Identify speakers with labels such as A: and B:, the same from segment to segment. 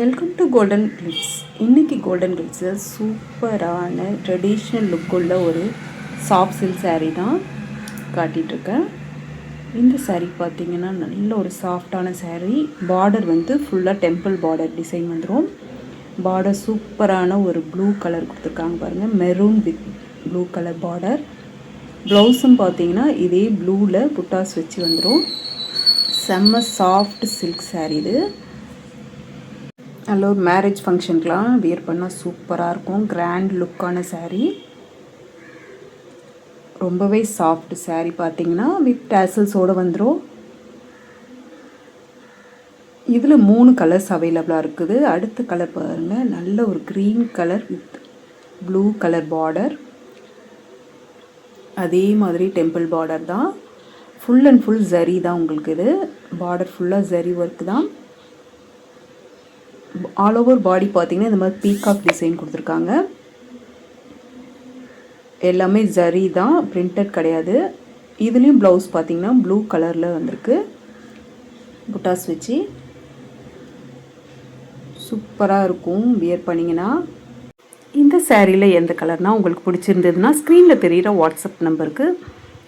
A: Welcome to golden glitz. இன்றைக்கி golden கிளிட்ஸில் சூப்பரான traditional லுக்குள்ள ஒரு சாஃப்ட் சில்க் சாரீ தான் காட்டிகிட்ருக்கேன். இந்த சாரீ பார்த்திங்கன்னா நல்ல ஒரு சாஃப்டான சாரீ. பார்டர் வந்து ஃபுல்லாக டெம்பிள் பார்டர் டிசைன் வந்துடும். பார்டர் சூப்பரான ஒரு ப்ளூ கலர் கொடுத்துருக்காங்க பாருங்கள், maroon with blue colour border. ப்ளவுஸும் பார்த்திங்கன்னா இதே ப்ளூவில் புட்டாஸ் வச்சு வந்துடும். செம்ம சாஃப்ட் சில்க் சாரீ இது. நல்ல ஒரு மேரேஜ் ஃபங்க்ஷனுக்கெலாம் வியர் பண்ணால் சூப்பராக இருக்கும். கிராண்ட் லுக்கான சாரீ, ரொம்பவே சாஃப்ட் சாரீ. பார்த்தீங்கன்னா வித் டேசல்ஸோடு வந்துடும். இதில் 3 கலர்ஸ் அவைலபிளாக இருக்குது. அடுத்த கலர் பாருங்கள், நல்ல ஒரு green colour with blue colour border. அதே மாதிரி டெம்பிள் பார்டர் தான். ஃபுல் அண்ட் ஃபுல் ஜரி தான் உங்களுக்கு. இது பார்டர் ஃபுல்லாக ஜரி ஒர்க் தான். ஆல் ஓவர் பாடி பார்த்திங்கன்னா இந்த மாதிரி பீகாக் டிசைன் கொடுத்துருக்காங்க. எல்லாமே ஜரி தான், பிரிண்டட் கிடையாது. இதுலேயும் ப்ளவுஸ் பார்த்திங்கன்னா ப்ளூ கலரில் வந்திருக்கு, புட்டாஸ் வச்சு. சூப்பராக இருக்கும் வியர் பண்ணிங்கன்னா. இந்த சாரியில் எந்த கலர்னால் உங்களுக்கு பிடிச்சிருந்ததுன்னா ஸ்க்ரீனில் தெரிகிற வாட்ஸ்அப் நம்பருக்கு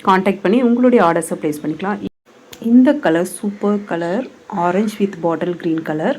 A: காண்டாக்ட் பண்ணி உங்களுடைய ஆர்டர்ஸை ப்ளேஸ் பண்ணிக்கலாம். இந்த colour super colour, orange with bottle green colour.